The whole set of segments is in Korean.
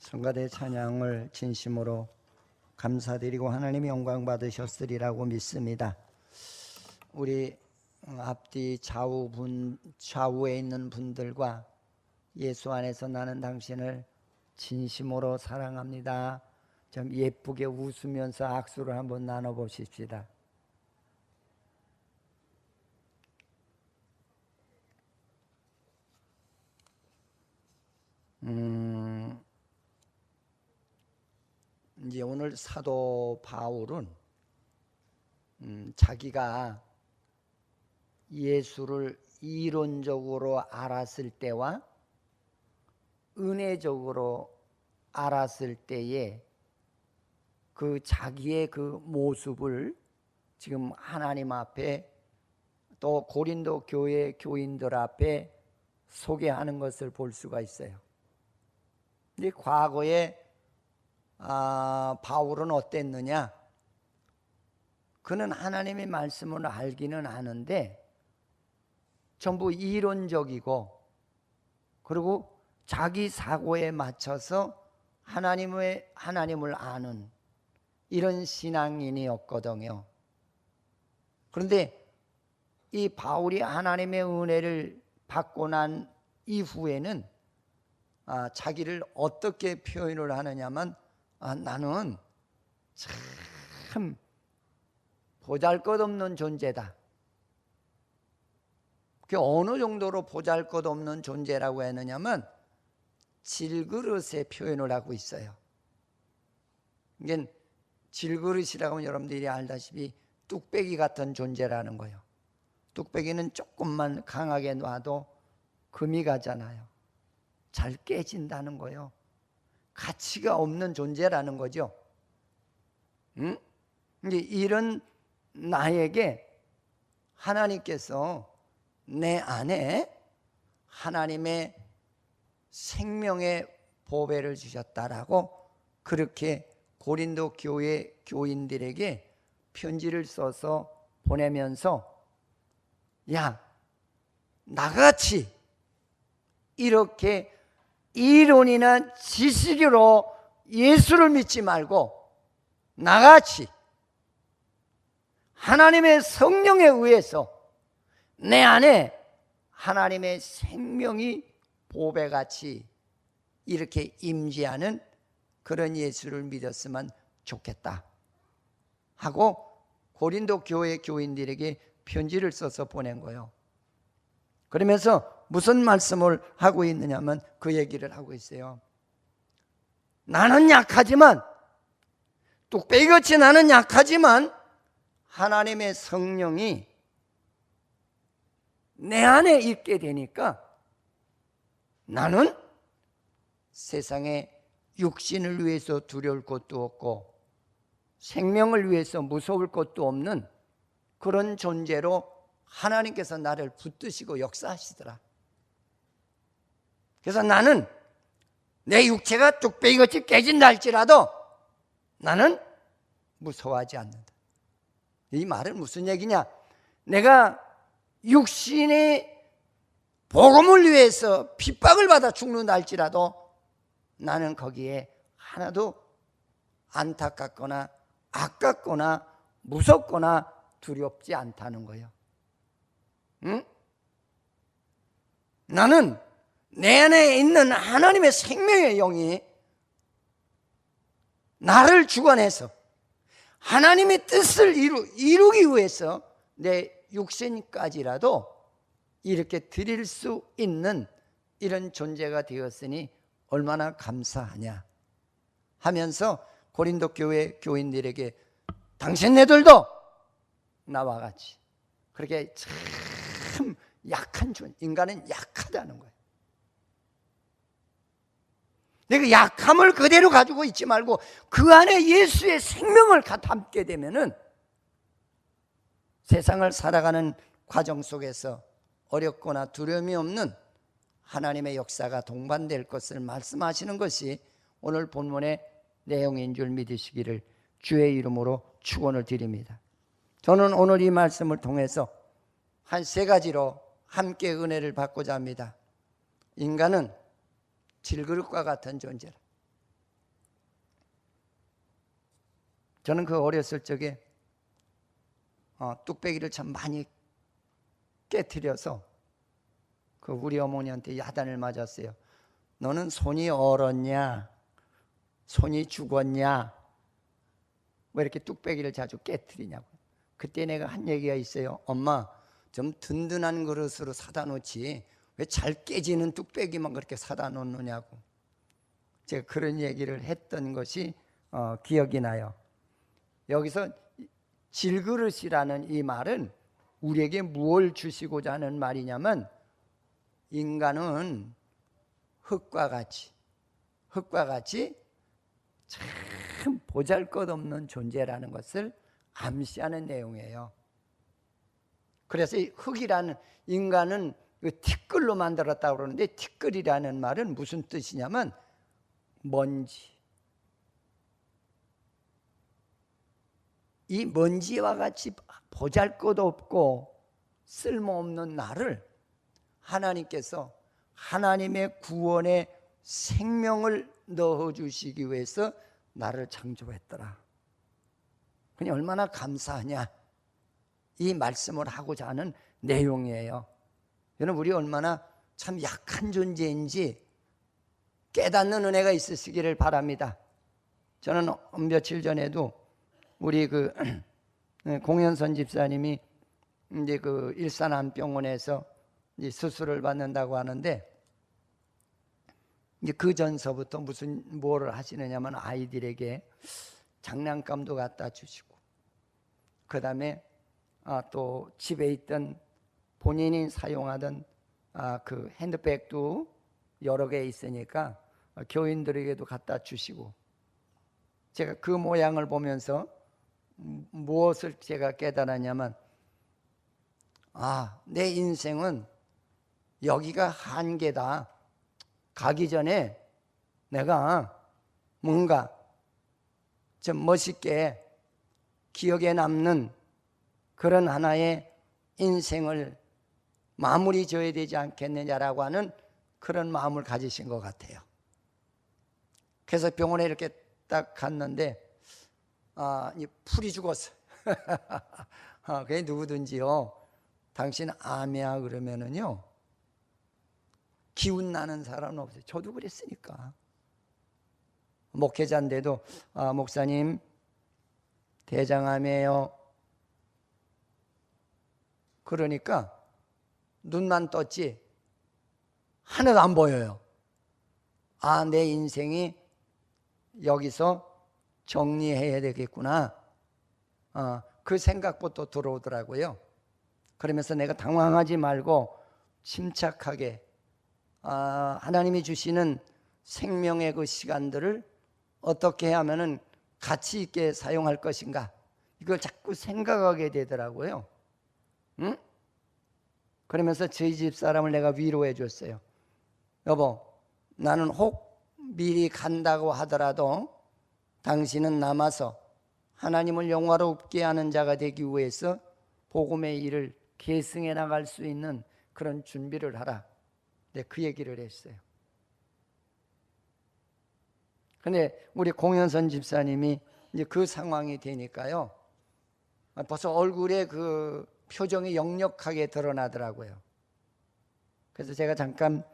성가대 찬양을 진심으로 감사드리고 하나님의 영광 받으셨으리라고 믿습니다. 우리 앞뒤 좌우에 있는 분들과 예수 안에서 나는 당신을 진심으로 사랑합니다. 좀 예쁘게 웃으면서 악수를 한번 나눠보십시다. 이제 오늘 사도 바울은 자기가 예수를 이론적으로 알았을 때와 은혜적으로 알았을 때에 그 자기의 그 모습을 지금 하나님 앞에 또 고린도 교회 교인들 앞에 소개하는 것을 볼 수가 있어요. 근데 과거에 바울은 어땠느냐? 그는 하나님의 말씀을 알기는 아는데 전부 이론적이고 그리고 자기 사고에 맞춰서 하나님을 아는 이런 신앙인이었거든요. 그런데 이 바울이 하나님의 은혜를 받고 난 이후에는 자기를 어떻게 표현을 하느냐면 나는 참 보잘것없는 존재다. 그게 어느 정도로 보잘것없는 존재라고 했느냐면 질그릇의 표현을 하고 있어요. 이게 질그릇이라고 하면 여러분들이 알다시피 뚝배기 같은 존재라는 거예요. 뚝배기는 조금만 강하게 놔도 금이 가잖아요. 잘 깨진다는 거예요. 가치가 없는 존재라는 거죠. 이제 이런 나에게 하나님께서 내 안에 하나님의 생명의 보배를 주셨다라고 그렇게 고린도 교회 교인들에게 편지를 써서 보내면서 야, 나같이 이렇게 이론이나 지식으로 예수를 믿지 말고 나같이 하나님의 성령에 의해서 내 안에 하나님의 생명이 보배같이 이렇게 임재하는 그런 예수를 믿었으면 좋겠다 하고 고린도 교회 교인들에게 편지를 써서 보낸 거예요. 그러면서 무슨 말씀을 하고 있느냐면 그 얘기를 하고 있어요. 나는 약하지만 뚝배기같이 나는 약하지만 하나님의 성령이 내 안에 있게 되니까 나는 세상에 육신을 위해서 두려울 것도 없고 생명을 위해서 무서울 것도 없는 그런 존재로 하나님께서 나를 붙드시고 역사하시더라. 그래서 나는 내 육체가 뚝배기같이 깨진다 할지라도 나는 무서워하지 않는다. 이 말은 무슨 얘기냐? 내가 육신의 복음을 위해서 핍박을 받아 죽는다 할지라도 나는 거기에 하나도 안타깝거나 아깝거나 무섭거나 두렵지 않다는 거예요. 응? 나는 내 안에 있는 하나님의 생명의 영이 나를 주관해서 하나님의 뜻을 이루기 위해서 내 육신까지라도 이렇게 드릴 수 있는 이런 존재가 되었으니 얼마나 감사하냐 하면서 고린도 교회 교인들에게 당신네들도 나와 같이 그렇게 참 약한 존재, 인간은 약하다는 거예요. 내가 약함을 그대로 가지고 있지 말고 그 안에 예수의 생명을 담게 되면은 세상을 살아가는 과정 속에서 어렵거나 두려움이 없는 하나님의 역사가 동반될 것을 말씀하시는 것이 오늘 본문의 내용인 줄 믿으시기를 주의 이름으로 축원을 드립니다. 저는 오늘 이 말씀을 통해서 한 세 가지로 함께 은혜를 받고자 합니다. 인간은 질그릇과 같은 존재라. 저는 그 어렸을 적에 뚝배기를 참 많이 깨트려서 그 우리 어머니한테 야단을 맞았어요. 너는 손이 얼었냐? 손이 죽었냐? 왜 이렇게 뚝배기를 자주 깨트리냐고. 그때 내가 한 얘기가 있어요. 엄마, 좀 든든한 그릇으로 사다 놓지 왜 잘 깨지는 뚝배기만 그렇게 사다 놓느냐고. 제가 그런 얘기를 했던 것이 기억이 나요. 여기서 질그릇이라는 이 말은 우리에게 무엇을 주시고자 하는 말이냐면, 인간은 흙과 같이 참 보잘것없는 존재라는 것을 암시하는 내용이에요. 그래서 이 흙이라는, 인간은 티끌로 만들었다고 그러는데, 티끌이라는 말은 무슨 뜻이냐면 먼지. 이 먼지와 같이 보잘것없고 쓸모없는 나를 하나님께서 하나님의 구원의 생명을 넣어주시기 위해서 나를 창조했더라. 그니 얼마나 감사하냐, 이 말씀을 하고자 하는 내용이에요. 여러분, 우리 얼마나 참 약한 존재인지 깨닫는 은혜가 있으시기를 바랍니다. 저는 며칠 전에도 우리 공현선 집사님이 이제 일산암병원에서 이제 수술을 받는다고 하는데, 이제 그 전서부터 뭐를 하시느냐면 아이들에게 장난감도 갖다 주시고, 그 다음에 또 집에 있던 본인이 사용하던 그 핸드백도 여러 개 있으니까 교인들에게도 갖다 주시고, 제가 그 모양을 보면서 무엇을 제가 깨달았냐면, 내 인생은 여기가 한계다. 가기 전에 내가 뭔가 좀 멋있게 기억에 남는 그런 하나의 인생을 마무리 져야 되지 않겠느냐라고 하는 그런 마음을 가지신 것 같아요. 그래서 병원에 이렇게 딱 갔는데 풀이 죽었어. 그게 누구든지요, 당신 암이야 그러면은요 기운 나는 사람은 없어요. 저도 그랬으니까. 목회자인데도 목사님 대장암이에요. 그러니까 눈만 떴지 하나도 안 보여요. 내 인생이 여기서 정리해야 되겠구나. 그 생각부터 들어오더라고요. 그러면서 내가 당황하지 말고 침착하게 하나님이 주시는 생명의 그 시간들을 어떻게 하면은 가치 있게 사용할 것인가, 이걸 자꾸 생각하게 되더라고요. 응? 그러면서 저희 집 사람을 내가 위로해 줬어요. 여보, 나는 혹 미리 간다고 하더라도 당신은 남아서 하나님을 영화롭게 하는 자가 되기 위해서 복음의 일을 계승해 나갈 수 있는 그런 준비를 하라. 그 얘기를 했어요. 근데 우리 공현선 집사님이 이제 그 상황이 되니까요, 벌써 얼굴에 그 표정이 역력하게 드러나더라고요. 그래서 제가 잠깐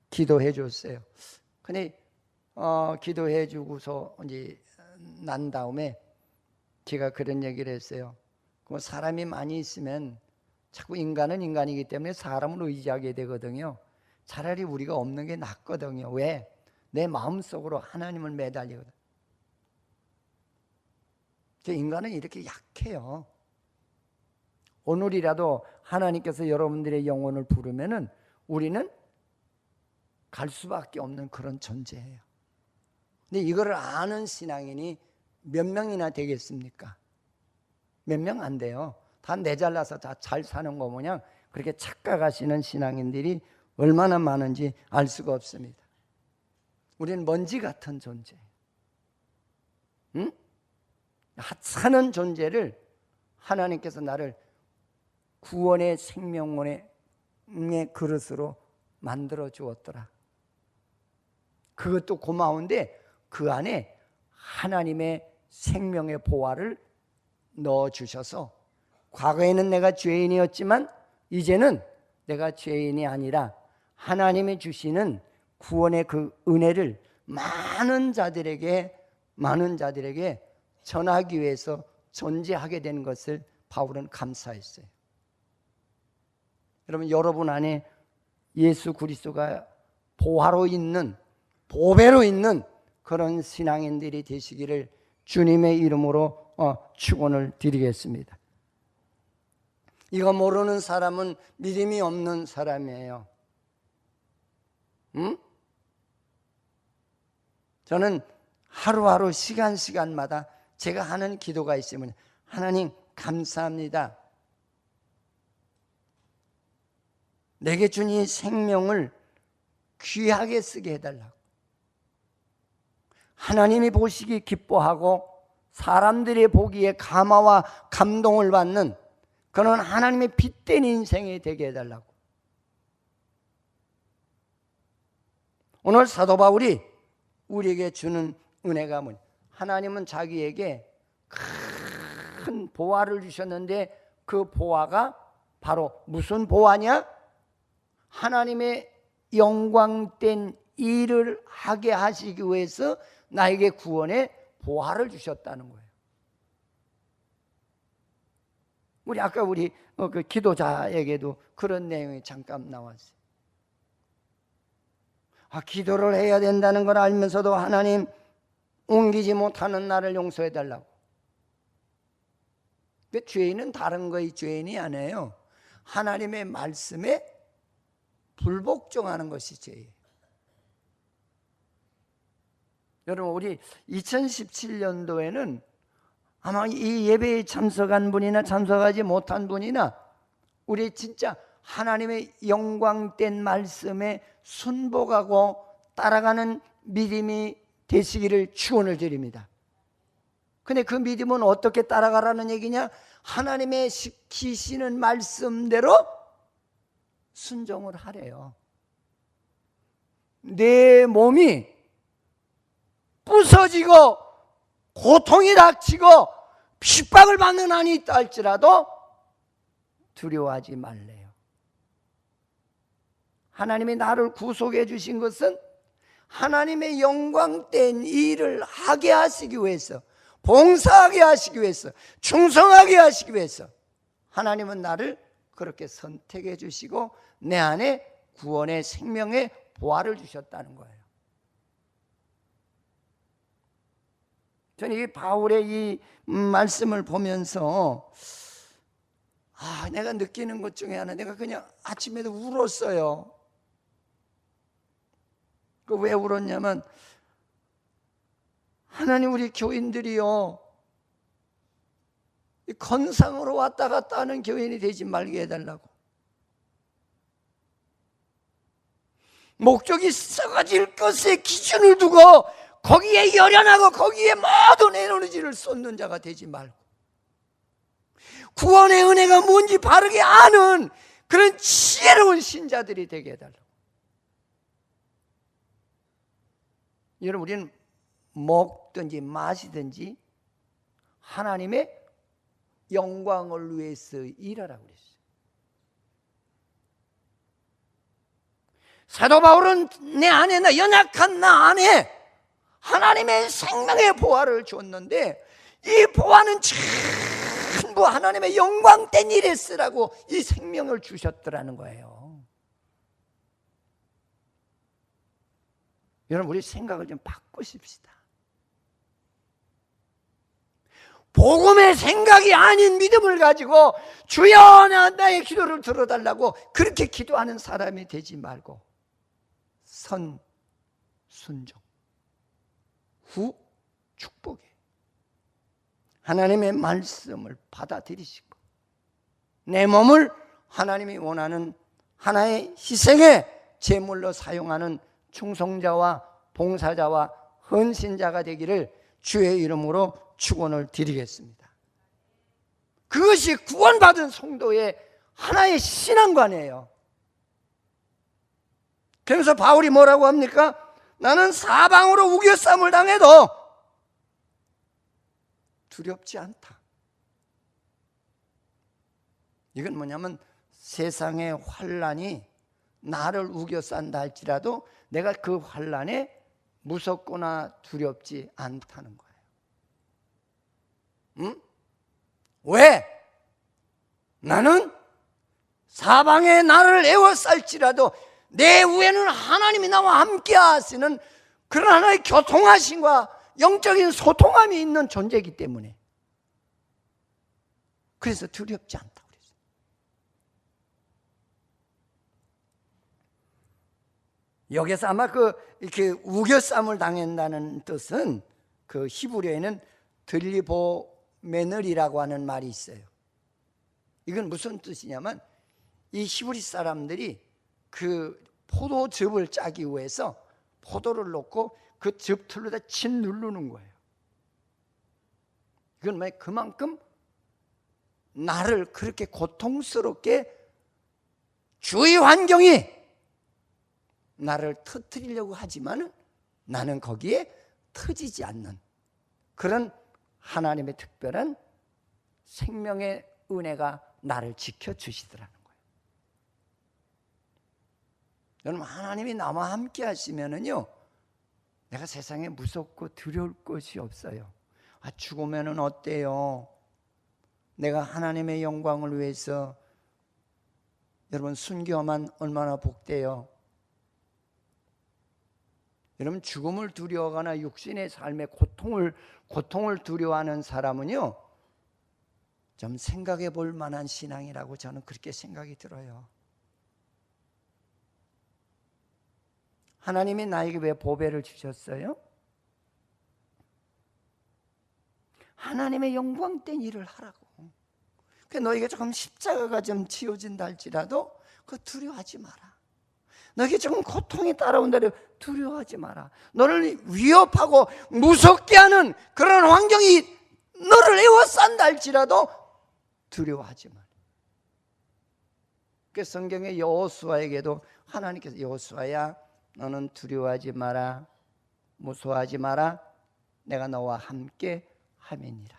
기도해 줬어요. 근데 기도해 주고서 이제 난 다음에 제가 그런 얘기를 했어요. 사람이 많이 있으면 자꾸 인간은 인간이기 때문에 사람을 의지하게 되거든요. 차라리 우리가 없는 게 낫거든요. 왜? 내 마음속으로 하나님을 매달리거든. 인간은 이렇게 약해요. 오늘이라도 하나님께서 여러분들의 영혼을 부르면은 우리는 갈 수밖에 없는 그런 존재예요. 근데 이거를 아는 신앙인이 몇 명이나 되겠습니까? 몇 명 안 돼요. 다 내잘나서 다 잘 사는 거 모양 그렇게 착각하시는 신앙인들이 얼마나 많은지 알 수가 없습니다. 우리는 먼지 같은 존재, 응? 사는 존재를 하나님께서 나를 구원의 생명원의 그릇으로 만들어 주었더라. 그것도 고마운데 그 안에 하나님의 생명의 보화를 넣어주셔서 과거에는 내가 죄인이었지만 이제는 내가 죄인이 아니라 하나님이 주시는 구원의 그 은혜를 많은 자들에게 전하기 위해서 존재하게 된 것을 바울은 감사했어요. 여러분, 여러분 안에 예수 그리스도가 보화로 있는, 보배로 있는 그런 신앙인들이 되시기를 주님의 이름으로 축원을 드리겠습니다. 이거 모르는 사람은 믿음이 없는 사람이에요. 저는 하루하루 시간마다 제가 하는 기도가 있으면 하나님 감사합니다. 내게 준 이 생명을 귀하게 쓰게 해달라고. 하나님이 보시기 기뻐하고 사람들이 보기에 감화와 감동을 받는 그런 하나님의 빛된 인생이 되게 해달라고. 오늘 사도 바울이 우리에게 주는 은혜가 뭐냐? 하나님은 자기에게 큰 보화를 주셨는데 그 보화가 바로 무슨 보화냐? 하나님의 영광된 일을 하게 하시기 위해서 나에게 구원의 보화를 주셨다는 거예요. 아까 우리 그 기도자에게도 그런 내용이 잠깐 나왔어요. 기도를 해야 된다는 걸 알면서도 하나님 옮기지 못하는 나를 용서해 달라고. 근데 죄인은 다른 거의 죄인이 아니에요. 하나님의 말씀에 불복종하는 것이 죄예요. 여러분, 우리 2017년도에는 아마 이 예배에 참석한 분이나 참석하지 못한 분이나 우리 진짜 하나님의 영광된 말씀에 순복하고 따라가는 믿음이 되시기를 축원을 드립니다. 근데 그 믿음은 어떻게 따라가라는 얘기냐? 하나님의 시키시는 말씀대로 순종을 하래요. 내 몸이 부서지고 고통이 닥치고 핍박을 받는 한이 있다 할지라도 두려워하지 말래요. 하나님이 나를 구속해 주신 것은 하나님의 영광된 일을 하게 하시기 위해서, 봉사하게 하시기 위해서, 충성하게 하시기 위해서 하나님은 나를 그렇게 선택해 주시고 내 안에 구원의 생명의 보화를 주셨다는 거예요. 저는 이 바울의 이 말씀을 보면서 내가 느끼는 것 중에 하나, 내가 그냥 아침에도 울었어요. 왜 울었냐면 하나님, 우리 교인들이요, 이 건상으로 왔다 갔다 하는 교인이 되지 말게 해달라고. 목적이 썩어질 것에 기준을 두고 거기에 열연하고 거기에 모든 에너지를 쏟는 자가 되지 말고 구원의 은혜가 뭔지 바르게 아는 그런 지혜로운 신자들이 되게 해달라고. 여러분, 우리는 먹든지 마시든지 하나님의 영광을 위해서 일하라고 그랬어요. 사도 바울은 내 안에, 연약한 나 안에 하나님의 생명의 보화를 줬는데 이 보화는 전부 하나님의 영광된 일에 쓰라고 이 생명을 주셨더라는 거예요. 여러분, 우리 생각을 좀 바꾸십시다. 복음의 생각이 아닌 믿음을 가지고 주여 나의 기도를 들어달라고 그렇게 기도하는 사람이 되지 말고 순종 후 축복에 하나님의 말씀을 받아들이시고 내 몸을 하나님이 원하는 하나의 희생의 제물로 사용하는 충성자와 봉사자와 헌신자가 되기를 주의 이름으로 축원을 드리겠습니다. 그것이 구원받은 성도의 하나의 신앙관이에요. 그래서 바울이 뭐라고 합니까? 나는 사방으로 우겨쌈을 당해도 두렵지 않다. 이건 뭐냐면 세상의 환난이 나를 우겨싼다 할지라도 내가 그 환난에 무섭거나 두렵지 않다는 거예요. 응? 왜? 나는 사방에 나를 에워쌀지라도 내 위에는 하나님이 나와 함께 하시는 그런 하나의 교통하심과 영적인 소통함이 있는 존재이기 때문에 그래서 두렵지 않다 그랬어요. 여기서 아마 이렇게 우겨쌈을 당한다는 뜻은 그 히브리어에는 들리보메늘이라고 하는 말이 있어요. 이건 무슨 뜻이냐면 이 히브리 사람들이 그 포도즙을 짜기 위해서 포도를 넣고 그 즙틀로다 친 누르는 거예요. 이건 뭐 그만큼 나를 그렇게 고통스럽게 주위 환경이 나를 터뜨리려고 하지만 나는 거기에 터지지 않는 그런 하나님의 특별한 생명의 은혜가 나를 지켜주시더라는 거예요. 여러분, 하나님이 나와 함께 하시면은요, 내가 세상에 무섭고 두려울 것이 없어요. 죽으면은 어때요? 내가 하나님의 영광을 위해서 여러분 순교하면 얼마나 복돼요? 여러분, 죽음을 두려워하거나 육신의 삶의 고통을 두려워하는 사람은요, 좀 생각해 볼 만한 신앙이라고 저는 그렇게 생각이 들어요. 하나님이 나에게 왜 보배를 주셨어요? 하나님의 영광된 일을 하라고. 너에게 조금 십자가가 좀 지어진다 할지라도 그거 두려워하지 마라. 너에게 조금 고통이 따라온다 해도 두려워하지 마라. 너를 위협하고 무섭게 하는 그런 환경이 너를 에워싼다 할지라도 두려워하지 마라. 그 성경의 여호수아에게도 하나님께서 여호수아야, 너는 두려워하지 마라, 무서워하지 마라, 내가 너와 함께 함이니라.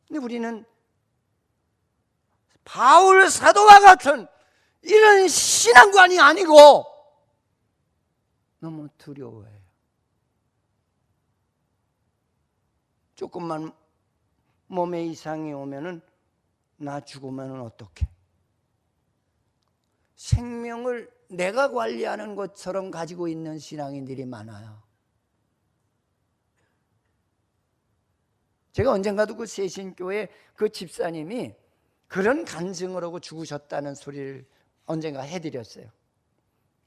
근데 우리는 바울 사도와 같은 이런 신앙관이 아니고 너무 두려워해요. 조금만 몸에 이상이 오면은 나 죽으면 어떡해? 생명을 내가 관리하는 것처럼 가지고 있는 신앙인들이 많아요. 제가 언젠가도 그 세신교회 그 집사님이 그런 간증을 하고 죽으셨다는 소리를 언젠가 해드렸어요.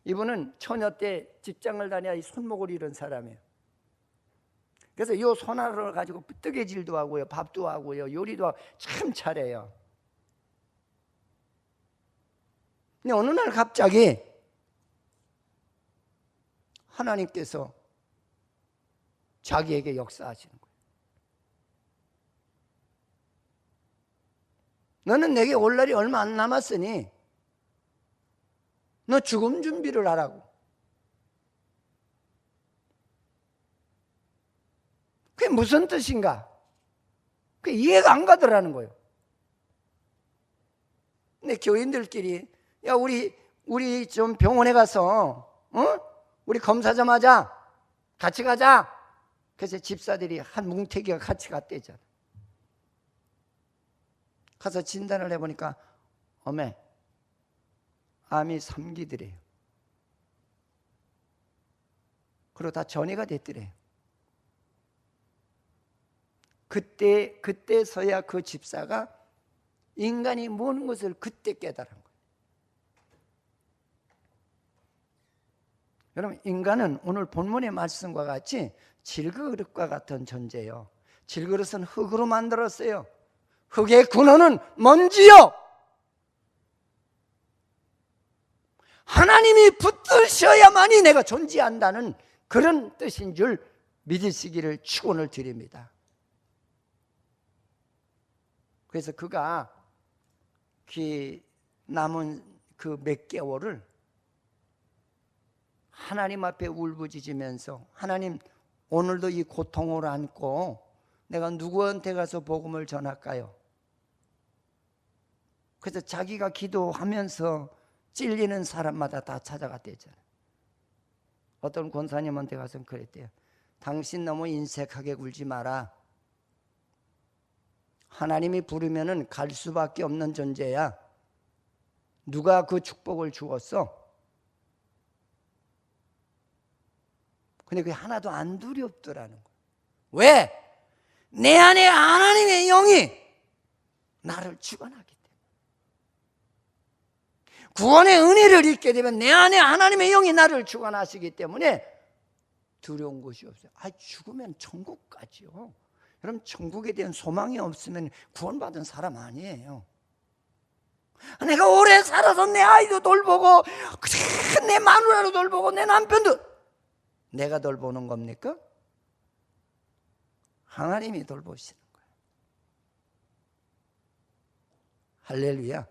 이분은 처녀 때 직장을 다녀야 손목을 잃은 사람이에요. 그래서 이 손하나를 가지고 뜨개질도 하고요, 밥도 하고요, 요리도 하고 참 잘해요. 근데 어느 날 갑자기 하나님께서 자기에게 역사하시는 거예요. 너는 내게 올 날이 얼마 안 남았으니 너 죽음 준비를 하라고. 그게 무슨 뜻인가? 그게 이해가 안 가더라는 거예요. 근데 교인들끼리 야 우리 좀 병원에 가서 우리 검사 좀 하자. 같이 가자. 그래서 집사들이 한 뭉태기가 같이 갔대잖아. 가서 진단을 해보니까 어메 암이 3기더래요. 그리고 다 전이가 됐더래요. 그때서야 그 집사가 인간이 모든 것을 그때 깨달은 거예요. 여러분, 인간은 오늘 본문의 말씀과 같이 질그릇과 같은 존재예요. 질그릇은 흙으로 만들었어요. 흙의 근원은 먼지요. 하나님이 붙드셔야만이 내가 존재한다는 그런 뜻인 줄 믿으시기를 축원을 드립니다. 그래서 그가 그 남은 그 몇 개월을 하나님 앞에 울부짖으면서 하나님 오늘도 이 고통을 안고 내가 누구한테 가서 복음을 전할까요? 그래서 자기가 기도하면서 찔리는 사람마다 다 찾아갔대잖아요. 어떤 권사님한테 가서 그랬대요. 당신 너무 인색하게 굴지 마라. 하나님이 부르면은 갈 수밖에 없는 존재야. 누가 그 축복을 주었어? 근데 그게 하나도 안 두렵더라는 거예요. 왜? 내 안에 하나님의 영이 나를 주관하기 때문에. 구원의 은혜를 잊게 되면 내 안에 하나님의 영이 나를 주관하시기 때문에 두려운 것이 없어요. 죽으면 천국 가지요. 여러분, 천국에 대한 소망이 없으면 구원받은 사람 아니에요. 내가 오래 살아서 내 아이도 돌보고 내 마누라도 돌보고 내 남편도 내가 돌보는 겁니까? 하나님이 돌보시는 거예요. 할렐루야.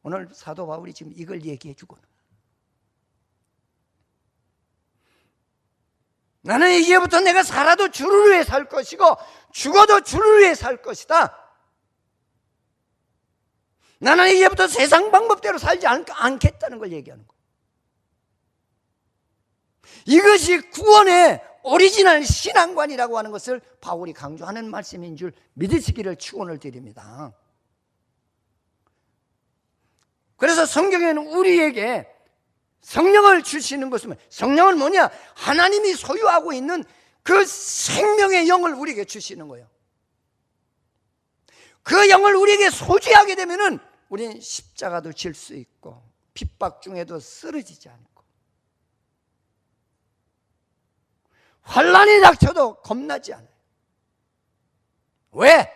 오늘 사도 바울이 지금 이걸 얘기해 주거든. 나는 이제부터 내가 살아도 주를 위해 살 것이고 죽어도 주를 위해 살 것이다. 나는 이제부터 세상 방법대로 살지 않겠다는 걸 얘기하는 거예요. 이것이 구원의 오리지널 신앙관이라고 하는 것을 바울이 강조하는 말씀인 줄 믿으시기를 축원을 드립니다. 그래서 성경에는 우리에게 성령을 주시는 것은 성령은 뭐냐? 하나님이 소유하고 있는 그 생명의 영을 우리에게 주시는 거예요. 그 영을 우리에게 소지하게 되면은 우리는 십자가도 질 수 있고 핍박 중에도 쓰러지지 않고 환난이 닥쳐도 겁나지 않아요. 왜?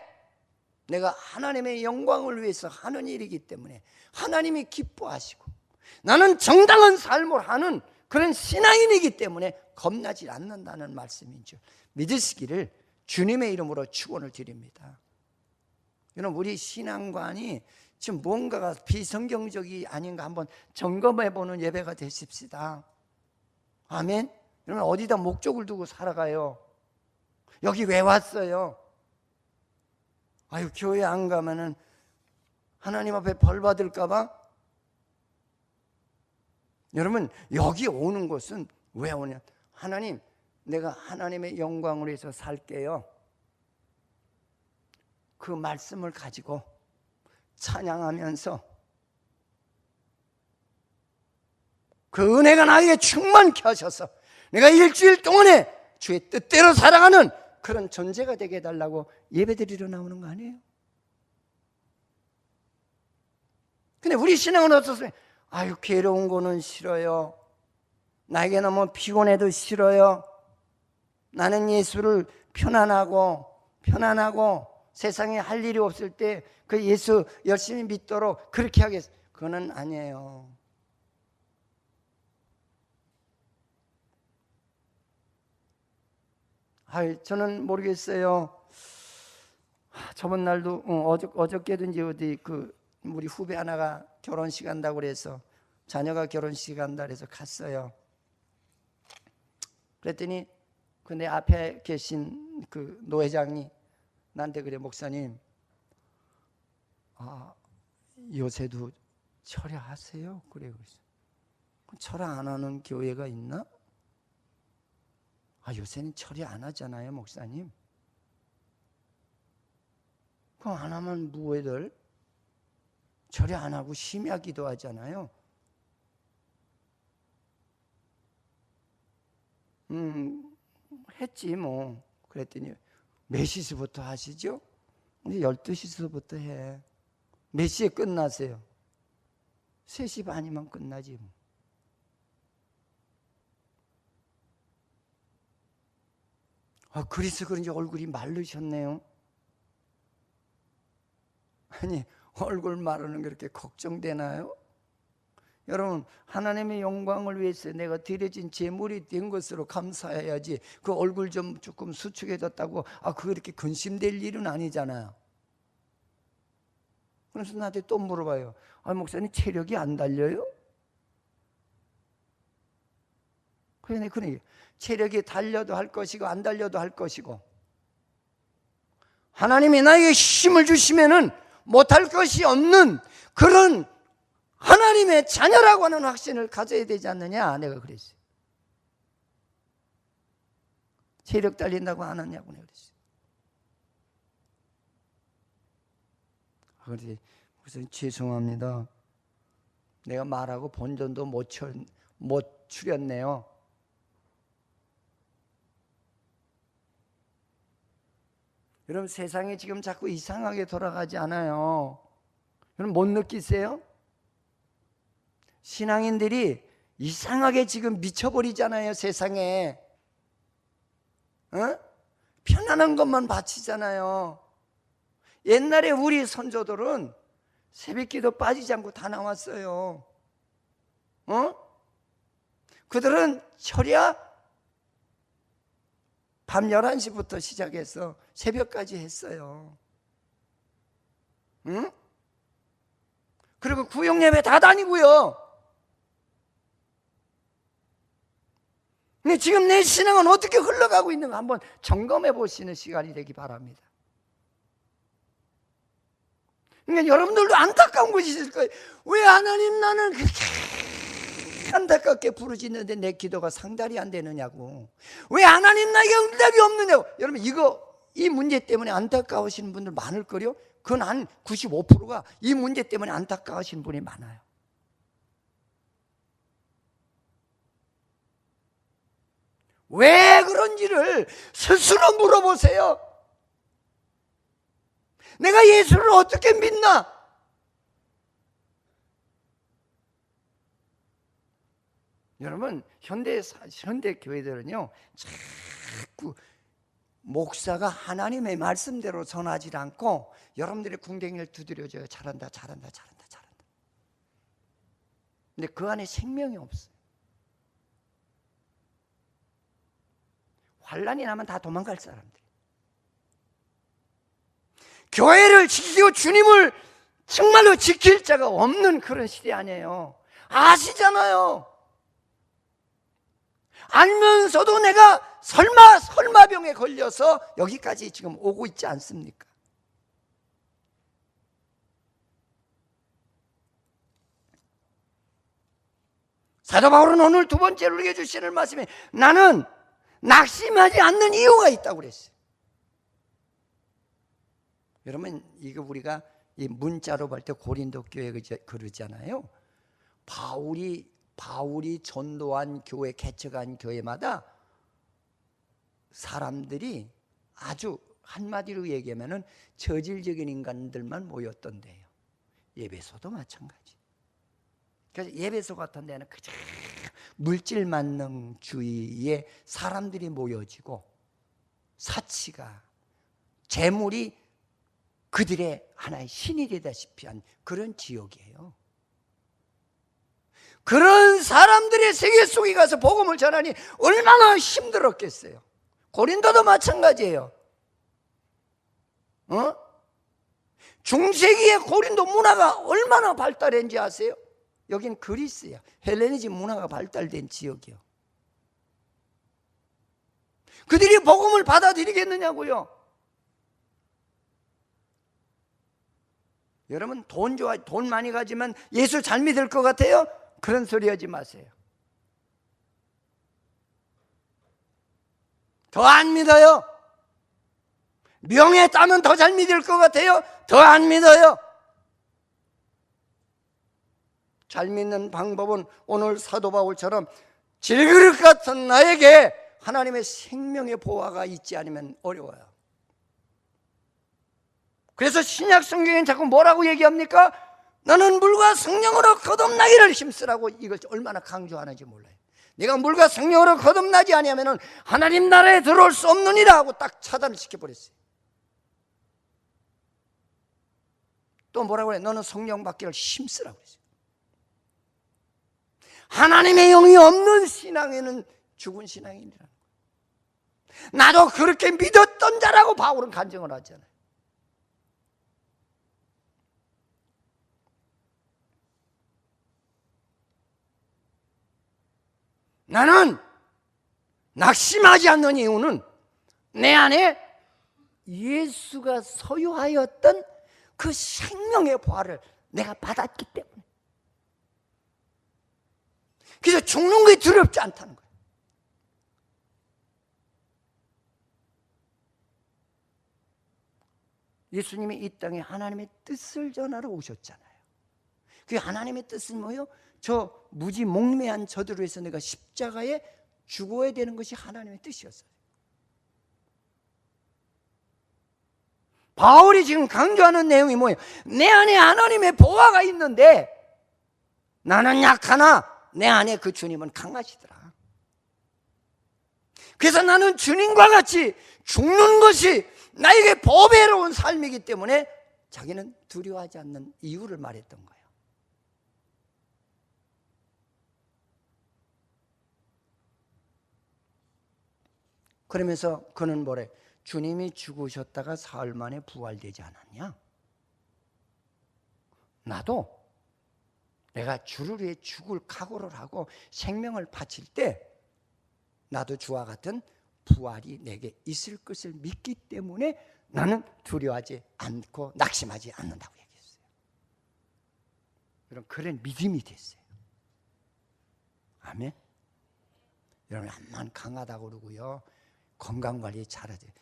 내가 하나님의 영광을 위해서 하는 일이기 때문에 하나님이 기뻐하시고 나는 정당한 삶을 하는 그런 신앙인이기 때문에 겁나지 않는다는 말씀인 줄 믿으시기를 주님의 이름으로 축원을 드립니다. 여러분, 우리 신앙관이 지금 뭔가가 비성경적이 아닌가 한번 점검해보는 예배가 되십시다. 아멘. 여러분, 어디다 목적을 두고 살아가요? 여기 왜 왔어요? 교회 안 가면은 하나님 앞에 벌 받을까 봐? 여러분, 여기 오는 것은 왜 오냐? 하나님, 내가 하나님의 영광을 위해서 살게요. 그 말씀을 가지고 찬양하면서 그 은혜가 나에게 충만케 하셔서 내가 일주일 동안에 주의 뜻대로 살아가는 그런 존재가 되게 해달라고 예배드리러 나오는 거 아니에요? 근데 우리 신앙은 어떻습니까? 괴로운 거는 싫어요. 나에게 너무 피곤해도 싫어요. 나는 예수를 편안하고 세상에 할 일이 없을 때 그 예수 열심히 믿도록 그렇게 하겠어요. 그거는 아니에요. 저는 모르겠어요. 저번 날도 어저께든지 어디 우리 후배 하나가 결혼식 한다고 그래서 자녀가 결혼식 한다 그래서 갔어요. 그랬더니 내 앞에 계신 그 노회장이 나한테 그래, 목사님, 요새도 철야하세요? 그래. 철야 안 하는 교회가 있나? 요새는 철야 안 하잖아요, 목사님. 그럼 안 하면 뭐해들? 철야 안 하고 심야 기도하잖아요. 했지 뭐. 그랬더니 몇 시부터 하시죠? 이제 12시부터 해. 몇 시에 끝나세요? 3시 반이면 끝나지 뭐. 그래서 그런지 얼굴이 마르셨네요. 아니, 얼굴 마르는 게 그렇게 걱정되나요? 여러분, 하나님의 영광을 위해서 내가 드려진 제물이 된 것으로 감사해야지 그 얼굴 좀 조금 수축해졌다고 그렇게 근심될 일은 아니잖아요. 그래서 나한테 또 물어봐요. 목사님 체력이 안 달려요? 그러니 체력이 달려도 할 것이고 안 달려도 할 것이고, 하나님이 나에게 힘을 주시면은 못할 것이 없는 그런 하나님의 자녀라고 하는 확신을 가져야 되지 않느냐. 내가 그랬어요. 체력 달린다고 안 하냐고 내가 그랬어요. 그래서 죄송합니다. 내가 말하고 본전도 못 추렸네요. 여러분, 세상이 지금 자꾸 이상하게 돌아가지 않아요? 여러분 못 느끼세요? 신앙인들이 이상하게 지금 미쳐버리잖아요. 세상에 편안한 것만 바치잖아요. 옛날에 우리 선조들은 새벽기도 빠지지 않고 다 나왔어요. 그들은 철야 밤 11시부터 시작해서 새벽까지 했어요. 그리고 구역예배 다 다니고요. 근데 지금 내 신앙은 어떻게 흘러가고 있는가 한번 점검해 보시는 시간이 되기 바랍니다. 그러니까 여러분들도 안타까운 것이 있을 거예요. 왜 하나님, 나는 그렇게 안타깝게 부르짖는데 내 기도가 상달이 안 되느냐고. 왜 하나님 나에게 응답이 없느냐고. 여러분 이 문제 때문에 안타까우시는 분들 많을 거요. 그건 한 95%가 이 문제 때문에 안타까우시는 분이 많아요. 왜 그런지를 스스로 물어보세요. 내가 예수를 어떻게 믿나? 여러분, 현대 교회들은요, 자꾸 목사가 하나님의 말씀대로 전하지 않고 여러분들의 궁뎅이를 두드려줘요. 잘한다. 근데 그 안에 생명이 없어요. 환란이 나면 다 도망갈 사람들. 교회를 지키고 주님을 정말로 지킬 자가 없는 그런 시대 아니에요. 아시잖아요. 알면서도 내가 설마병에 걸려서 여기까지 지금 오고 있지 않습니까? 사도 바울은 오늘 두 번째로 우리에게 주시는 말씀에 나는 낙심하지 않는 이유가 있다고 그랬어요. 여러분, 이거 우리가 이 문자로 볼 때 고린도 교회 그러잖아요. 바울이 전도한 교회, 개척한 교회마다 사람들이 아주 한마디로 얘기하면은 저질적인 인간들만 모였던데요. 예배소도 마찬가지. 그래서 예배소 같은 데는 그저 물질 만능주의에 사람들이 모여지고 사치가, 재물이 그들의 하나의 신이 되다시피 한 그런 지역이에요. 그런 사람들의 세계 속에 가서 복음을 전하니 얼마나 힘들었겠어요. 고린도도 마찬가지예요. 중세기의 고린도 문화가 얼마나 발달했는지 아세요? 여긴 그리스야. 헬레니즘 문화가 발달된 지역이요. 그들이 복음을 받아들이겠느냐고요. 여러분, 돈 많이 가지면 예수 잘 믿을 것 같아요? 그런 소리 하지 마세요. 더 안 믿어요. 명예 따면 더 잘 믿을 것 같아요? 더 안 믿어요. 잘 믿는 방법은 오늘 사도 바울처럼 질그릇 같은 나에게 하나님의 생명의 보화가 있지 않으면 어려워요. 그래서 신약 성경엔 자꾸 뭐라고 얘기합니까? 나는 물과 성령으로 거듭나기를 힘쓰라고 이걸 얼마나 강조하는지 몰라요. 내가 물과 성령으로 거듭나지 아니하면 하나님 나라에 들어올 수 없느니라 하고 딱 차단을 시켜버렸어요. 또 뭐라고 그래? 너는 성령 받기를 힘쓰라고 그랬어요. 하나님의 영이 없는 신앙에는 죽은 신앙이라는 거예요. 나도 그렇게 믿었던 자라고 바울은 간증을 하잖아요. 나는 낙심하지 않는 이유는 내 안에 예수가 소유하였던 그 생명의 부활을 내가 받았기 때문에. 그래서 죽는 게 두렵지 않다는 거예요. 예수님이 이 땅에 하나님의 뜻을 전하러 오셨잖아요. 그 하나님의 뜻은 뭐예요? 저 무지 목매한 저들을 위해서 내가 십자가에 죽어야 되는 것이 하나님의 뜻이었어요. 바울이 지금 강조하는 내용이 뭐예요? 내 안에 하나님의 보화가 있는데 나는 약하나 내 안에 그 주님은 강하시더라. 그래서 나는 주님과 같이 죽는 것이 나에게 보배로운 삶이기 때문에 자기는 두려워하지 않는 이유를 말했던 거예요. 그러면서 그는 뭐래? 주님이 죽으셨다가 사흘 만에 부활되지 않았냐? 나도 내가 주를 위해 죽을 각오를 하고 생명을 바칠 때 나도 주와 같은 부활이 내게 있을 것을 믿기 때문에 나는 두려워하지 않고 낙심하지 않는다고 얘기했어요. 여러분, 그런 믿음이 됐어요. 아멘. 여러분, 암만 강하다고 그러고요, 건강관리 잘하지.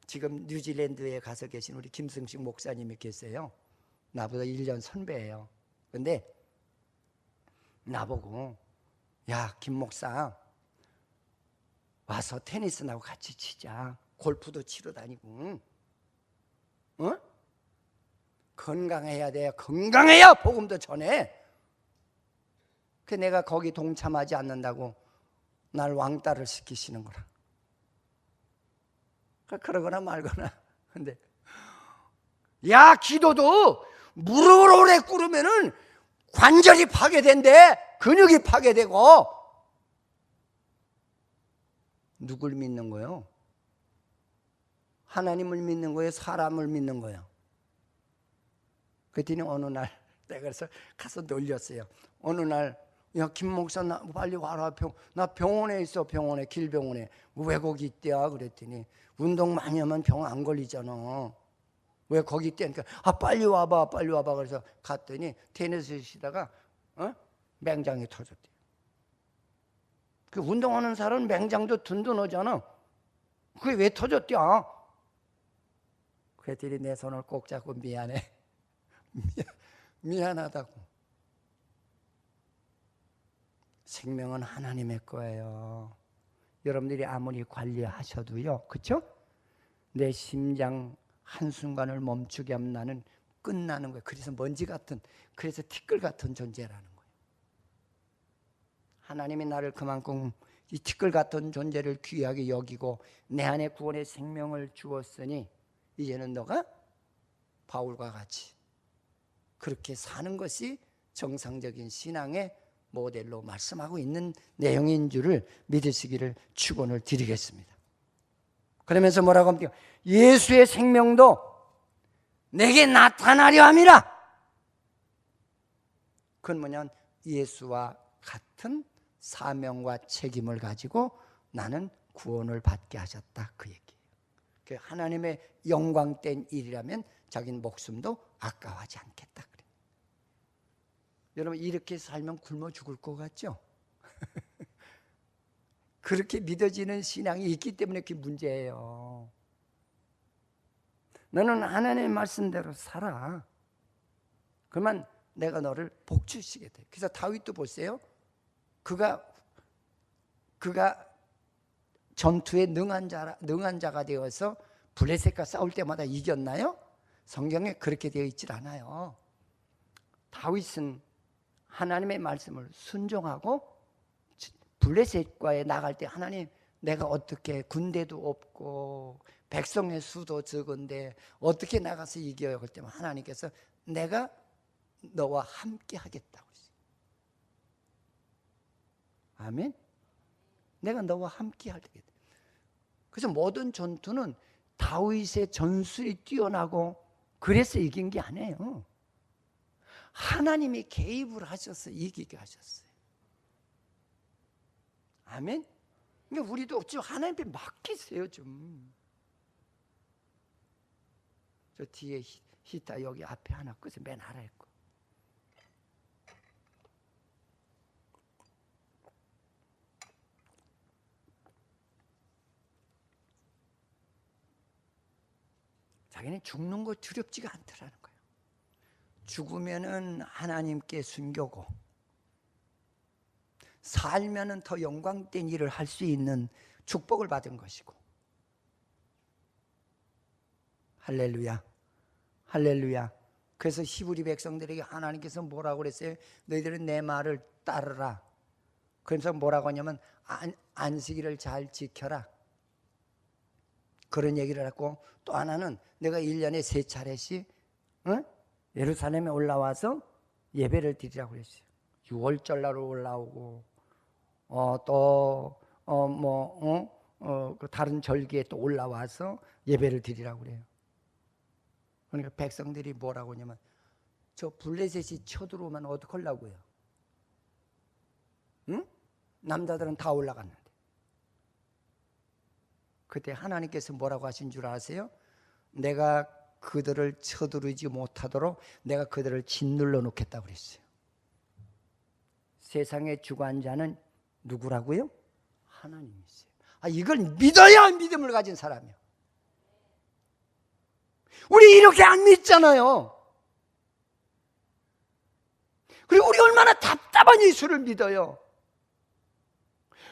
지금 뉴질랜드에 가서 계신 우리 김승식 목사님이 계세요. 나보다 1년 선배예요. 근데 나보고, 야, 김 목사, 와서 테니스 나하고 같이 치자. 골프도 치러 다니고. 어? 건강해야 돼. 건강해야 복음도 전해. 그 내가 거기 동참하지 않는다고 날 왕따를 시키시는 거라. 그러거나 말거나. 근데 야, 기도도 무릎을 오래 꿇으면은 관절이 파괴된대. 근육이 파괴되고. 누굴 믿는 거예요? 하나님을 믿는 거예요? 사람을 믿는 거예요? 그랬더니 어느 날 내가 그래서 가서 놀렸어요. 어느 날, 야, 김 목사, 나 빨리 와라. 나 병원에 있어. 병원에, 길병원에. 왜 거기 있대야? 그랬더니 운동 많이 하면 병 안 걸리잖아. 왜 거기 있대니까, 아, 빨리 와봐. 그래서 갔더니 테니스 치다가 맹장이 터졌대. 그 운동하는 사람은 맹장도 든든하잖아. 그게 왜 터졌대야? 그랬더니 내 손을 꼭 잡고 미안해. 미안하다고. 생명은 하나님의 거예요. 여러분들이 아무리 관리하셔도요, 그렇죠? 내 심장 한순간을 멈추게 하면 나는 끝나는 거예요. 그래서 먼지 같은, 그래서 티끌 같은 존재라는 거예요. 하나님이 나를 그만큼 이 티끌 같은 존재를 귀하게 여기고 내 안에 구원의 생명을 주었으니 이제는 너가 바울과 같이 그렇게 사는 것이 정상적인 신앙의 모델로 말씀하고 있는 내용인 줄을 믿으시기를 축원을 드리겠습니다. 그러면서 뭐라고 합니까? 예수의 생명도 내게 나타나려 함이라. 그건 뭐냐면 예수와 같은 사명과 책임을 가지고 나는 구원을 받게 하셨다, 그 얘기예요. 하나님의 영광된 일이라면 자기는 목숨도 아까워하지 않겠다. 그래. 여러분, 이렇게 살면 굶어 죽을 것 같죠? 그렇게 믿어지는 신앙이 있기 때문에 그게 문제예요. 너는 하나님의 말씀대로 살아. 그러면 내가 너를 복주시게 돼. 그래서 다윗도 보세요. 그가 전투에 능한 자가 되어서 블레셋과 싸울 때마다 이겼나요? 성경에 그렇게 되어 있질 않아요. 다윗은 하나님의 말씀을 순종하고 블레셋과에 나갈 때, 하나님, 내가 어떻게, 군대도 없고 백성의 수도 적은데 어떻게 나가서 이겨요? 그럴 때만 하나님께서 내가 너와 함께 하겠다고 했어요. 아멘. 내가 너와 함께 하겠다. 그래서 모든 전투는 다윗의 전술이 뛰어나고 그래서 이긴 게 아니에요. 하나님이 개입을 하셔서 이기게 하셨어요. 아멘. 그러니까 우리도 좀 하나님께 맡기세요 좀. 저 뒤에 히타 여기 앞에 하나 끄세요. 맨 아래에 거. 자기는 죽는 거 두렵지가 않더라는 거예요. 죽으면은 하나님께 순교고 살면은 더 영광된 일을 할 수 있는 축복을 받은 것이고. 할렐루야, 할렐루야. 그래서 히브리 백성들에게 하나님께서 뭐라고 그랬어요? 너희들은 내 말을 따르라. 그래서 뭐라고 하냐면 안식일을 잘 지켜라, 그런 얘기를 했고, 또 하나는 내가 1년에 3차례씩 예루살렘에 올라와서 예배를 드리라고 그랬어요. 6월절 날 올라오고 그 다른 절기에 또 올라와서 예배를 드리라고 그래요. 그러니까 백성들이 뭐라고 하냐면 저 블레셋이 쳐들어오면 어떡하려고요? 응? 남자들은 다 올라갔는데. 그때 하나님께서 뭐라고 하신 줄 아세요? 내가 그들을 쳐들어오지 못하도록 내가 그들을 짓눌러 놓겠다고 그랬어요. 세상의 주관자는 누구라고요? 하나님이세요. 이걸 믿어야 믿음을 가진 사람이요. 우리 이렇게 안 믿잖아요. 그리고 우리 얼마나 답답한 예수를 믿어요.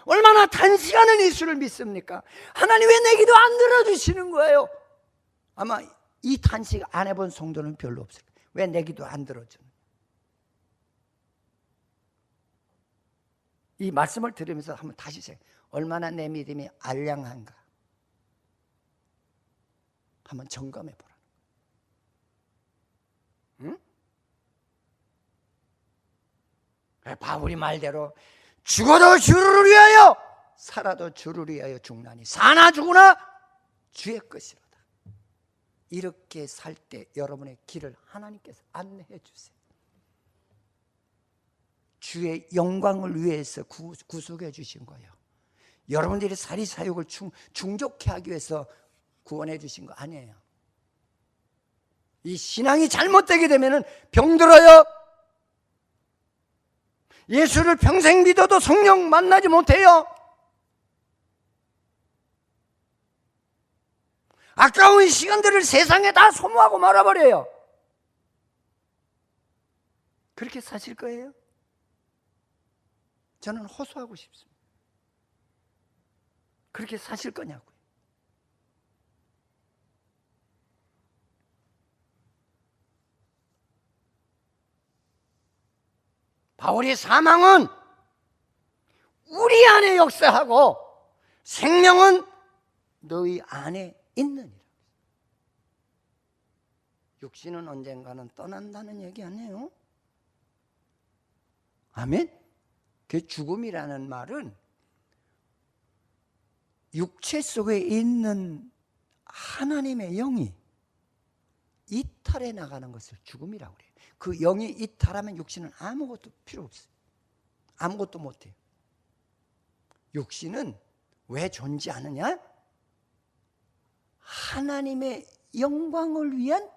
얼마나 단시간에 예수를 믿습니까? 하나님 왜 내 기도 안 들어주시는 거예요? 아마 이 단식 안 해본 성도는 별로 없을 거예요. 왜 내 기도 안 들어주는? 이 말씀을 들으면서 한번 다시 생각해요. 얼마나 내 믿음이 알량한가 한번 점검해 보라. 응? 바울이 말대로 죽어도 주를 위하여 살아도 주를 위하여 죽나니 사나 죽으나 주의 것이로다. 이렇게 살 때 여러분의 길을 하나님께서 안내해 주세요. 주의 영광을 위해서 구속해 주신 거예요. 여러분들이 사리사욕을 충족해 하기 위해서 구원해 주신 거 아니에요. 이 신앙이 잘못되게 되면 병들어요. 예수를 평생 믿어도 성령 만나지 못해요. 아까운 시간들을 세상에 다 소모하고 말아버려요. 그렇게 사실 거예요? 저는 호소하고 싶습니다. 그렇게 사실 거냐고요. 바울의 사망은 우리 안에 역사하고 생명은 너희 안에 있느니라. 육신은 언젠가는 떠난다는 얘기 아니에요? 아멘? 그 죽음이라는 말은 육체 속에 있는 하나님의 영이 이탈해 나가는 것을 죽음이라고 그래요. 그 영이 이탈하면 육신은 아무것도 필요 없어요. 아무것도 못해요. 육신은 왜 존재하느냐? 하나님의 영광을 위한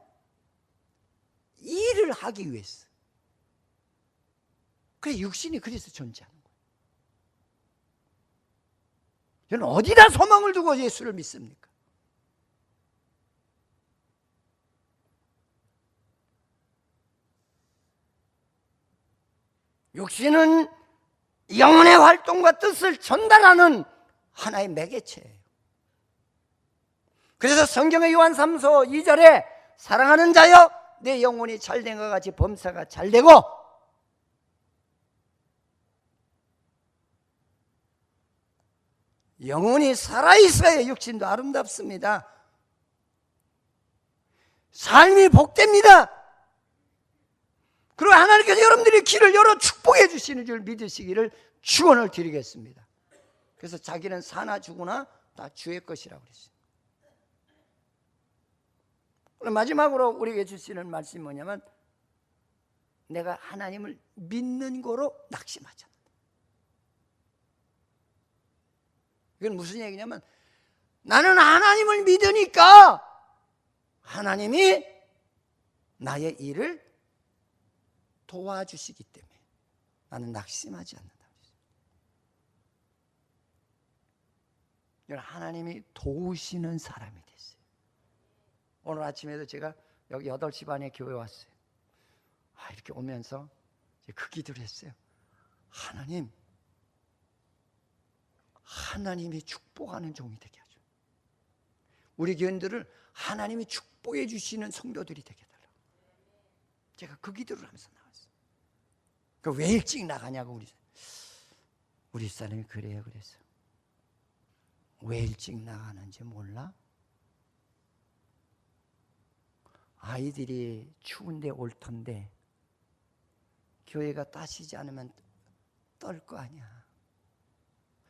일을 하기 위해서. 그래, 육신이 그래서 존재하는 거예요. 저는 어디다 소망을 두고 예수를 믿습니까? 육신은 영혼의 활동과 뜻을 전달하는 하나의 매개체예요. 그래서 성경의 요한 3서 2절에 사랑하는 자여 내 영혼이 잘된 것 같이 범사가 잘되고, 영혼이 살아있어야 육신도 아름답습니다. 삶이 복됩니다. 그리고 하나님께서 여러분들이 길을 열어 축복해 주시는 줄 믿으시기를 축원을 드리겠습니다. 그래서 자기는 사나 죽으나 다 주의 것이라고 그랬어요. 마지막으로 우리에게 주시는 말씀이 뭐냐면 내가 하나님을 믿는 거로 낙심하자. 이건 무슨 얘기냐면 나는 하나님을 믿으니까 하나님이 나의 일을 도와주시기 때문에 나는 낙심하지 않는다. 하나님이 도우시는 사람이 됐어요. 오늘 아침에도 제가 여기 8시 반에 교회 왔어요. 이렇게 오면서 그 기도를 했어요. 하나님이 축복하는 종이 되게 하죠. 우리 교인들을 하나님이 축복해 주시는 성도들이 되게 해달라고. 제가 그 기도를 하면서 나왔어요. 왜 일찍 나가냐고 우리 사람이 그래요. 그래서 왜 일찍 나가는지 몰라? 아이들이 추운데 올 텐데 교회가 따시지 않으면 떨 거 아니야.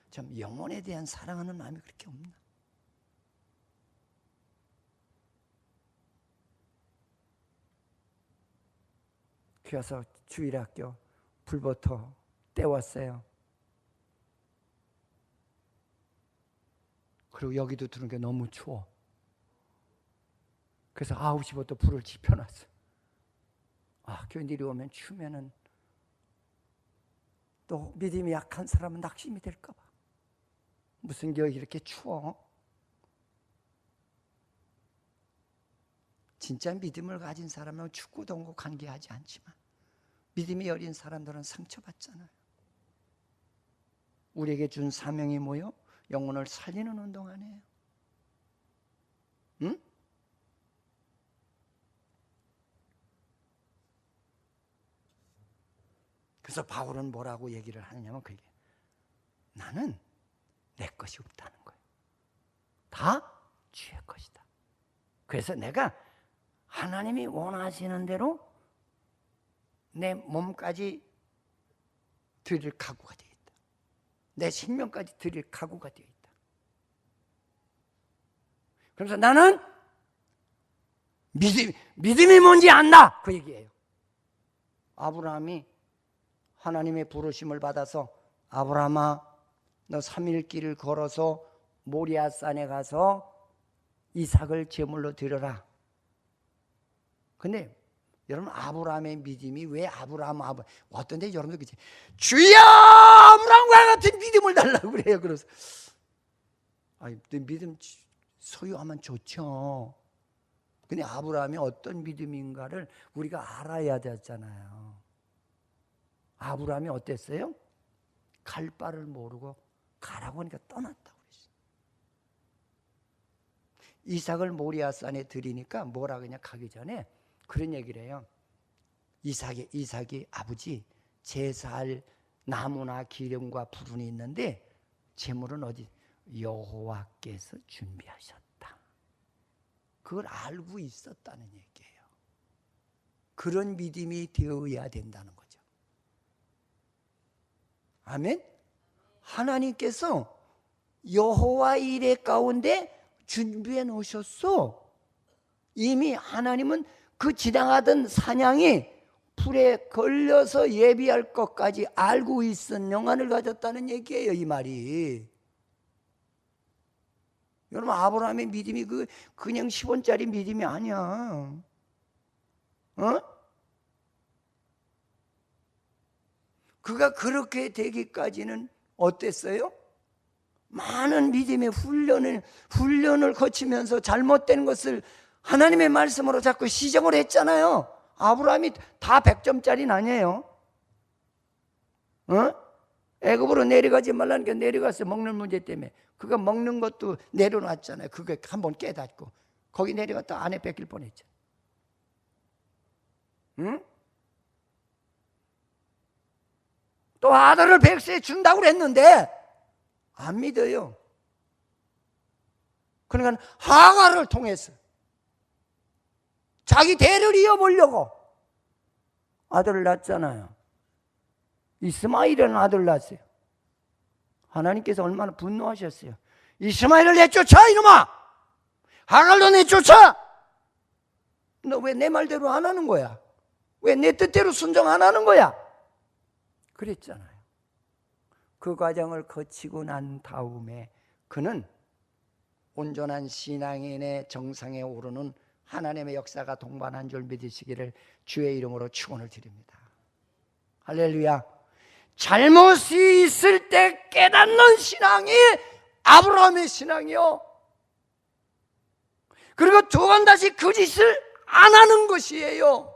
참 영혼에 대한 사랑하는 마음이 그렇게 없나? 그래서 주일학교 불부터 때웠어요. 그리고 여기도 들은 게 너무 추워. 그래서 9시부터 불을 지펴놨어. 교인들이 오면 추면은 또 믿음이 약한 사람은 낙심이 될까 봐. 무슨 교회 이렇게 추워? 진짜 믿음을 가진 사람은 춥고 더운고 관계하지 않지만 믿음이 어린 사람들은 상처받잖아요. 우리에게 준 사명이 뭐요? 영혼을 살리는 운동 아니에요? 응? 그래서 바울은 뭐라고 얘기를 하느냐면 그게 나는 내 것이 없다는 거예요. 다 주의 것이다. 그래서 내가 하나님이 원하시는 대로 내 몸까지 드릴 각오가 되어 있다. 내 생명까지 드릴 각오가 되어 있다. 그래서 나는 믿음이 뭔지 안다. 그 얘기예요. 아브라함이 하나님의 부르심을 받아서 아브라함아 너 3일 길을 걸어서 모리아산에 가서 이삭을 제물로 드려라. 근데 여러분 아브라함의 믿음이 왜 아브라함 어떤 데 여러분들 그치 주여 아브라함과 같은 믿음을 달라고 그래요. 그래서 믿음 소유하면 좋죠. 근데 아브라함이 어떤 믿음인가를 우리가 알아야 되잖아요. 아브라함이 어땠어요? 갈 바를 모르고 가라고 하니까 떠났다고 그랬어요. 이삭을 모리아산에 드리니까 뭐라 그냥 가기 전에 그런 얘기를 해요. 이삭이 아버지 제사할 나무나 기름과 불운이 있는데 제물은 어디? 여호와께서 준비하셨다. 그걸 알고 있었다는 얘기예요. 그런 믿음이 되어야 된다는 거죠. 아멘? 하나님께서 여호와 일의 가운데 준비해 놓으셨어. 이미 하나님은 그 지나가던 사냥이 불에 걸려서 예비할 것까지 알고 있은 영안을 가졌다는 얘기예요. 이 말이. 여러분 아브라함의 믿음이 그냥 10원짜리 믿음이 아니야. 그가 그렇게 되기까지는 어땠어요? 많은 믿음의 훈련을 거치면서 잘못된 것을 하나님의 말씀으로 자꾸 시정을 했잖아요. 아브라함이 다 100점짜리는 아니에요. 애굽으로 내려가지 말라는 게 내려갔어요. 먹는 문제 때문에. 그가 먹는 것도 내려놨잖아요. 그게 한번 깨닫고 거기 내려갔다 아내 뺏길 뻔했죠. 응? 또 아들을 백세에 준다고 그랬는데 안 믿어요. 그러니까 하가를 통해서 자기 대를 이어보려고 아들을 낳았잖아요. 이스마엘이라는 아들을 낳았어요. 하나님께서 얼마나 분노하셨어요. 이스마엘을 내쫓아 이놈아. 하갈도 내쫓아. 너 왜 내 말대로 안 하는 거야? 왜 내 뜻대로 순종 안 하는 거야? 그랬잖아요. 그 과정을 거치고 난 다음에 그는 온전한 신앙인의 정상에 오르는 하나님의 역사가 동반한 줄 믿으시기를 주의 이름으로 축원을 드립니다. 할렐루야. 잘못이 있을 때 깨닫는 신앙이 아브라함의 신앙이요. 그리고 두 번 다시 그 짓을 안 하는 것이에요.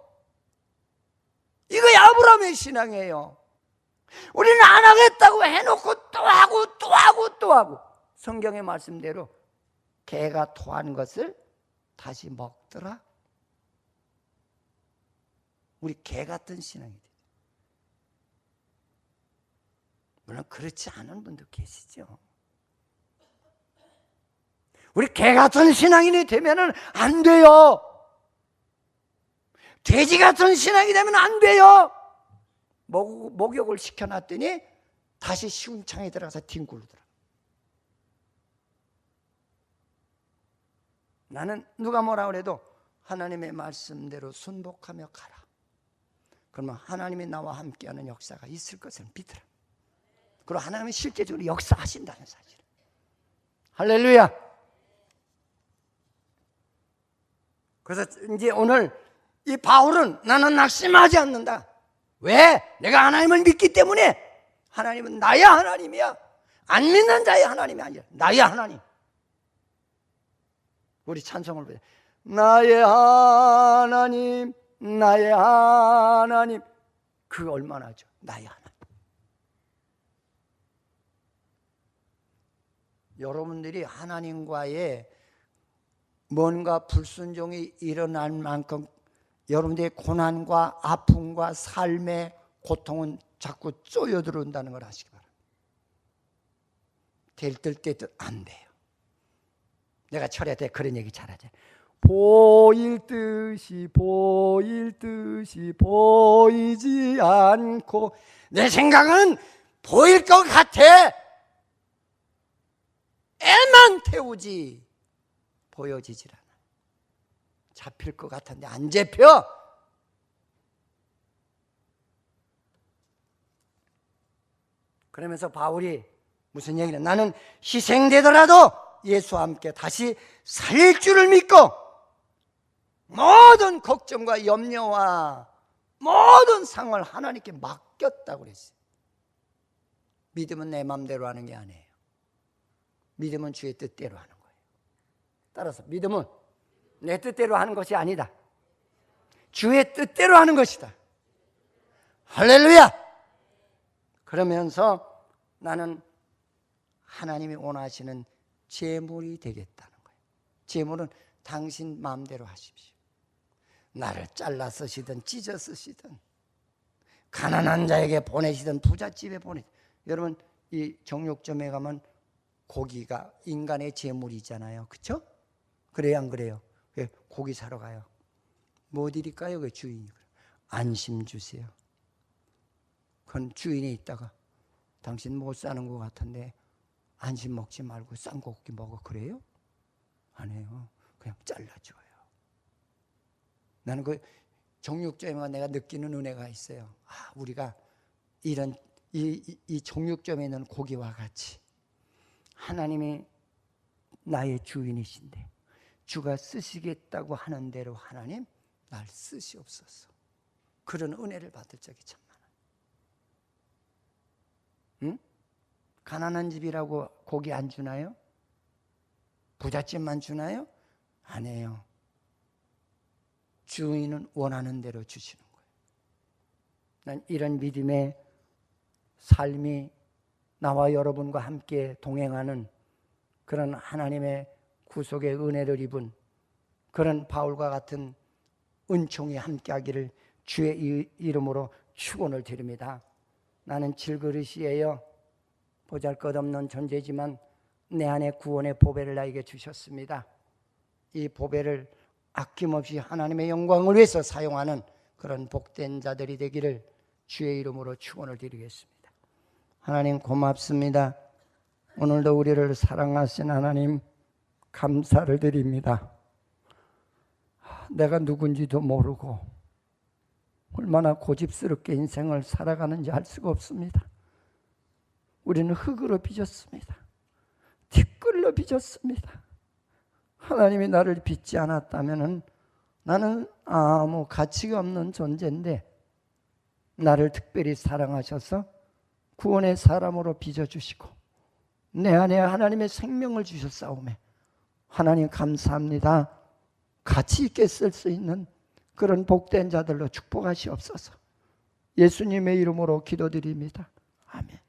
이거 아브라함의 신앙이에요. 우리는 안 하겠다고 해놓고 또 하고 또 하고 또 하고, 성경의 말씀대로 개가 토한 것을 다시 먹더라. 우리 개 같은 신앙이 돼요. 물론 그렇지 않은 분도 계시죠. 우리 개 같은 신앙인이 되면 안 돼요. 돼지 같은 신앙이 되면 안 돼요. 목욕을 시켜놨더니 다시 시궁창에 들어가서 뒹굴더라. 나는 누가 뭐라 그래도 하나님의 말씀대로 순복하며 가라. 그러면 하나님이 나와 함께하는 역사가 있을 것을 믿으라. 그리고 하나님이 실제적으로 역사하신다는 사실. 할렐루야. 그래서 이제 오늘 이 바울은 나는 낙심하지 않는다. 왜? 내가 하나님을 믿기 때문에. 하나님은 나의 하나님이야. 안 믿는 자의 하나님이 아니라 나의 하나님. 우리 찬송을 보자. 나의 하나님, 나의 하나님. 그거 얼마나 하죠? 나의 하나님. 여러분들이 하나님과의 뭔가 불순종이 일어날 만큼 여러분들의 고난과 아픔과 삶의 고통은 자꾸 쪼여들어온다는 걸 아시기 바랍니다. 될듯 될듯 안 돼요. 내가 철회 때 그런 얘기 잘하죠. 보일 듯이 보이지 않고, 내 생각은 보일 것 같아. 애만 태우지 보여지질 않아. 잡힐 것 같은데 안 잡혀. 그러면서 바울이 무슨 얘기냐? 나는 희생되더라도 예수와 함께 다시 살 줄을 믿고 모든 걱정과 염려와 모든 상을 하나님께 맡겼다고 그랬어요. 믿음은 내 마음대로 하는 게 아니에요. 믿음은 주의 뜻대로 하는 거예요. 따라서 믿음은 내 뜻대로 하는 것이 아니다. 주의 뜻대로 하는 것이다. 할렐루야. 그러면서 나는 하나님이 원하시는 제물이 되겠다는 거예요. 제물은 당신 마음대로 하십시오. 나를 잘라 쓰시든 찢어 쓰시든 가난한 자에게 보내시든 부잣집에 보내시든. 여러분, 이 정육점에 가면 고기가 인간의 제물이잖아요. 그렇죠? 그래요, 안 그래요? 왜 고기 사러 가요? 뭐 드릴까요? 그 주인이 안심 주세요. 그건 주인이 있다가 당신 못 사는 것 같은데 안심 먹지 말고 싼 고기 먹어. 그래요? 안 해요. 그냥 잘라줘요. 나는 그 정육점에 내가 느끼는 은혜가 있어요. 아, 우리가 이런 이 정육점에 있는 고기와 같이 하나님이 나의 주인이신데 주가 쓰시겠다고 하는 대로 하나님 날 쓰시옵소서. 그런 은혜를 받을 적이 참 많아요. 응? 가난한 집이라고 고기 안 주나요? 부잣집만 주나요? 안 해요. 주인은 원하는 대로 주시는 거예요. 난 이런 믿음의 삶이 나와 여러분과 함께 동행하는 그런 하나님의 구속의 은혜를 입은 그런 바울과 같은 은총이 함께하기를 주의 이름으로 축원을 드립니다. 나는 질그릇이에요. 보잘것없는 존재지만 내 안에 구원의 보배를 나에게 주셨습니다. 이 보배를 아낌없이 하나님의 영광을 위해서 사용하는 그런 복된 자들이 되기를 주의 이름으로 축원을 드리겠습니다. 하나님 고맙습니다. 오늘도 우리를 사랑하신 하나님 감사를 드립니다. 내가 누군지도 모르고 얼마나 고집스럽게 인생을 살아가는지 알 수가 없습니다. 우리는 흙으로 빚었습니다. 끌려 빚었습니다. 하나님이 나를 빚지 않았다면 나는 아무 가치가 없는 존재인데 나를 특별히 사랑하셔서 구원의 사람으로 빚어주시고 내 안에 하나님의 생명을 주셨사오매 하나님 감사합니다. 가치 있게 쓸 수 있는 그런 복된 자들로 축복하시옵소서. 예수님의 이름으로 기도드립니다. 아멘.